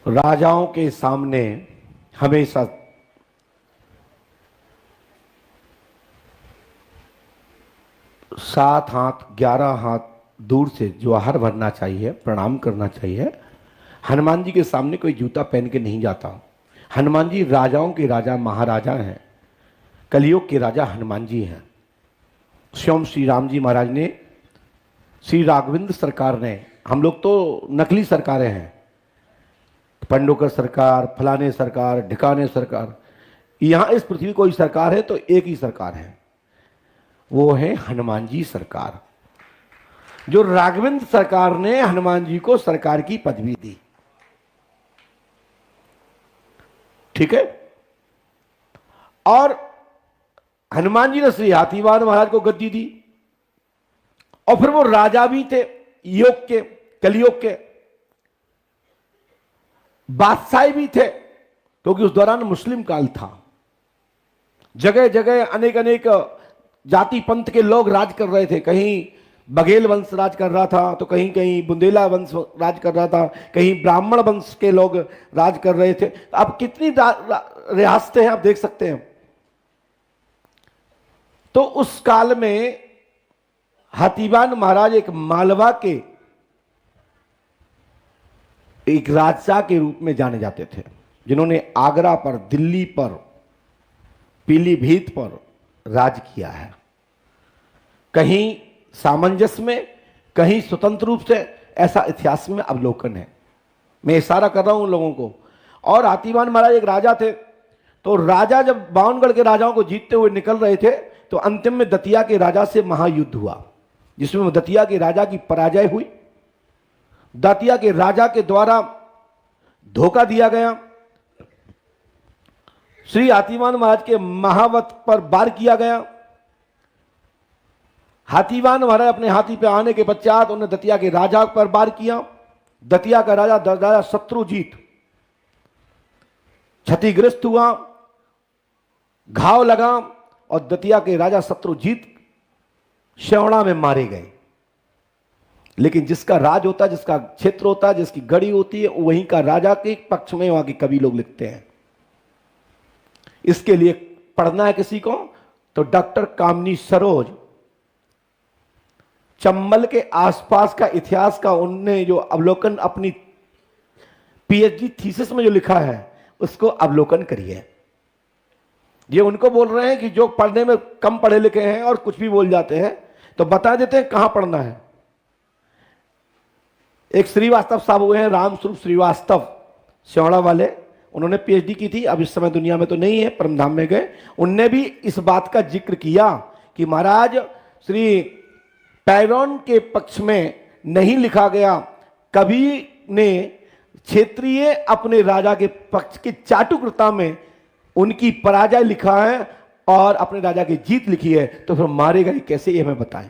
राजाओं के सामने हमेशा सात हाथ 11 हाथ दूर से ज्वार भरना चाहिए, प्रणाम करना चाहिए। हनुमान जी के सामने कोई जूता पहन के नहीं जाता। हनुमान जी राजाओं के राजा महाराजा हैं। कलयुग के राजा हनुमान जी हैं। स्वयं श्री राम जी महाराज ने, श्री राघवेंद्र सरकार ने, हम लोग तो नकली सरकारें हैं, पंडोकर सरकार, फलाने सरकार, ढिकाने सरकार। यहां इस पृथ्वी कोई सरकार है तो एक ही सरकार है, वो है हनुमान जी सरकार। जो राघवेंद्र सरकार ने हनुमान जी को सरकार की पदवी दी। ठीक है। और हनुमान जी ने श्री हाथीवान महाराज को गद्दी दी। और फिर वो राजा भी थे, योग के, कलयुग के बादशाह भी थे, क्योंकि उस दौरान मुस्लिम काल था। जगह जगह अनेक अनेक जाति पंथ के लोग राज कर रहे थे। कहीं बघेल वंश राज कर रहा था, तो कहीं कहीं बुंदेला वंश राज कर रहा था, कहीं ब्राह्मण वंश के लोग राज कर रहे थे। अब कितनी रियासतें हैं आप देख सकते हैं। तो उस काल में हाथीवान महाराज एक मालवा के एक राजा के रूप में जाने जाते थे, जिन्होंने आगरा पर, दिल्ली पर, पीलीभीत पर राज किया है। कहीं सामंजस्य में, कहीं स्वतंत्र रूप से, ऐसा इतिहास में अवलोकन है। मैं इशारा कर रहा हूं उन लोगों को। और हाथीवान महाराज एक राजा थे। तो राजा जब बावनगढ़ के राजाओं को जीतते हुए निकल रहे थे, तो अंतिम में दतिया के राजा से महायुद्ध हुआ, जिसमें दतिया के राजा की पराजय हुई। दतिया के राजा के द्वारा धोखा दिया गया। श्री हाथीवान महाराज के महावत पर वार किया गया। हाथीवान महाराज अपने हाथी पे आने के पश्चात उन्होंने दतिया के राजा पर वार किया। दतिया का राजा शत्रुजीत क्षतिग्रस्त हुआ, घाव लगा, और दतिया के राजा शत्रुजीत श्रवणा में मारे गए। लेकिन जिसका राज होता है, जिसका क्षेत्र होता है, जिसकी गढ़ी होती है, वहीं का राजा के पक्ष में वहां के कवि लोग लिखते हैं। इसके लिए पढ़ना है किसी को तो डॉक्टर कामनी सरोज, चंबल के आसपास का इतिहास का उनने जो अवलोकन अपनी पीएचडी थीसिस में जो लिखा है, उसको अवलोकन करिए। ये उनको बोल रहे हैं कि जो पढ़ने में कम पढ़े लिखे हैं और कुछ भी बोल जाते हैं, तो बता देते हैं कहां पढ़ना है। एक श्रीवास्तव साहब हुए हैं, रामस्वरूप श्रीवास्तव, श्योड़ा वाले, उन्होंने पीएचडी की थी। अब इस समय दुनिया में तो नहीं है, परमधाम में गए। उनने भी इस बात का जिक्र किया कि महाराज श्री पैरॉन के पक्ष में नहीं लिखा गया। कवि ने क्षेत्रीय अपने राजा के पक्ष की चाटुकता में उनकी पराजय लिखा है और अपने राजा की जीत लिखी है। तो फिर मारे गए कैसे, ये हमें बताएं।